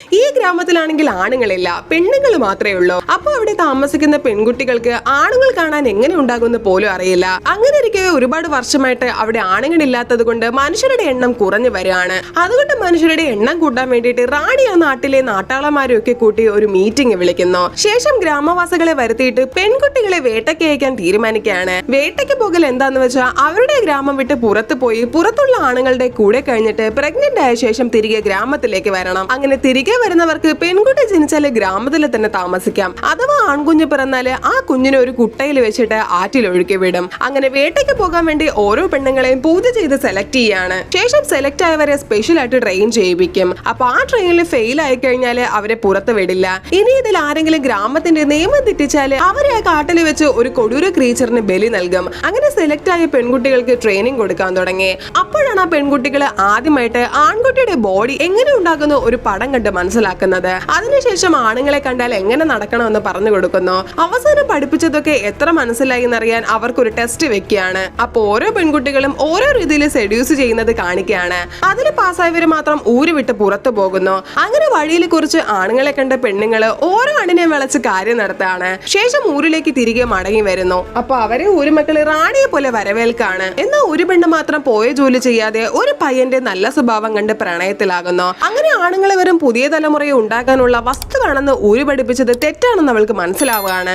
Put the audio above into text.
ഈ ഗ്രാമത്തിലാണെങ്കിൽ ആണുങ്ങളില്ല, പെണ്ണുങ്ങൾ മാത്രമേ ഉള്ളൂ. അപ്പൊ അവിടെ താമസിക്കുന്ന പെൺകുട്ടികൾക്ക് ആണുങ്ങൾ കാണാൻ എങ്ങനെ ഉണ്ടാകുമെന്ന് പോലും അറിയില്ല. അങ്ങനെ ഇരിക്കെ ഒരുപാട് വർഷമായിട്ട് അവിടെ ആണുങ്ങളില്ലാത്തത് കൊണ്ട് മനുഷ്യരുടെ എണ്ണം കുറഞ്ഞു വരികയാണ്. അതുകൊണ്ട് മനുഷ്യരുടെ എണ്ണം കൂട്ടാൻ വേണ്ടിയിട്ട് റാണി ആ നാട്ടിലെ നാട്ടാളന്മാരെയൊക്കെ കൂട്ടി ഒരു മീറ്റിംഗ് വിളിക്കുന്നു. ശേഷം ഗ്രാമവാസികളെ വരുത്തിയിട്ട് പെൺകുട്ടികളെ വേട്ടയ്ക്ക് അയക്കാൻ തീരുമാനിക്കുകയാണ്. വേട്ടയ്ക്ക് പോകൽ എന്താന്ന് വെച്ചാൽ അവരുടെ ഗ്രാമം വിട്ട് പുറത്തു പോയി പുറത്തുള്ള ആണുങ്ങളുടെ കൂടെ കഴിഞ്ഞിട്ട് പ്രഗ്നന്റ് ആയ ശേഷം തിരികെ ഗ്രാമത്തിലേക്ക് വരണം. അങ്ങനെ തിരികെ വരുന്നവർക്ക് പെൺകുട്ടി ജനിച്ചാല് ഗ്രാമത്തിൽ തന്നെ താമസിക്കാം. അഥവാ ആൺകുഞ്ഞ് പിറന്നാല് ആ കുഞ്ഞിനെ ഒരു കുട്ടയിൽ വെച്ചിട്ട് ആറ്റിൽ ഒഴുക്കി വിടും. അങ്ങനെ വേട്ടയ്ക്ക് പോകാൻ വേണ്ടി ഓരോ പെണ്ണുങ്ങളെയും പൂജ ചെയ്ത് സെലക്ട് ചെയ്യാണ്. ശേഷം സെലക്ട് ആയവരെ സ്പെഷ്യൽ ആയിട്ട് ട്രെയിൻ ചെയ്യിപ്പിക്കും. അപ്പൊ ആ ട്രെയിനിൽ ഫെയിൽ ആയി കഴിഞ്ഞാല് അവരെ പുറത്ത് വിടില്ല. ഇനി ഇതിൽ ആരെങ്കിലും ഗ്രാമത്തിന്റെ നിയമം തെറ്റിച്ചാല് അവരെ ആ കാട്ടിൽ വെച്ച് ഒരു കൊടൂര ക്രീച്ചറിന് ബലി നൽകും. അങ്ങനെ സെലക്ട് ആയ പെൺകുട്ടികൾക്ക് ട്രെയിനിങ് കൊടുക്കാൻ തുടങ്ങി. അപ്പോഴാണ് ആ പെൺകുട്ടികൾ ആദ്യമായിട്ട് ആൺകുട്ടിയുടെ ബോഡി എങ്ങനെ ഉണ്ടാകുന്ന ഒരു പടം കണ്ട് മനസ്സിലാക്കുന്നത്. അതിനുശേഷം ആണുങ്ങളെ കണ്ടാൽ എങ്ങനെ നടക്കണമെന്ന് പറഞ്ഞു കൊടുക്കുന്നു. അവസാനം പഠിപ്പിച്ചതൊക്കെ എത്ര മനസ്സിലായി എന്നറിയാൻ അവർക്കൊരു ടെസ്റ്റ് വെക്കുകയാണ്. അപ്പൊ ഓരോ പെൺകുട്ടികളും ഓരോ രീതിയിൽ സെഡ്യൂസ് ചെയ്യുന്നത് കാണിക്കുകയാണ്. അതിൽ പാസ്സായവര് മാത്രം ഊര് വിട്ട് പുറത്തു പോകുന്നു. അങ്ങനെ വഴിയിൽ കുറച്ച് ആണുങ്ങളെ കണ്ട പെണ്ണുങ്ങള് ഓരോ ആണിനെയും വിളച്ച് കാര്യം നടത്താണ്. ശേഷം ഊരിലേക്ക് തിരികെ മടങ്ങി വരുന്നു. അപ്പൊ അവരെ ഊരുമക്കള് റാണിയെ പോലെ വരവേൽക്കാണ്. എന്നാൽ ഒരു പെണ്ണ് മാത്രം പോയ ജോലി ചെയ്യാതെ ഒരു പയ്യന്റെ നല്ല സ്വഭാവം കണ്ട് പ്രണയത്തിലാകുന്നു. അങ്ങനെ ആണുങ്ങളെ വരും പുതിയ തലമുറയെ ഉണ്ടാക്കാനുള്ള വസ്തുവാണെന്ന് ഊര് പഠിപ്പിച്ചത് തെറ്റാണെന്ന് അവൾക്ക് മനസ്സിലാവുകയാണ്.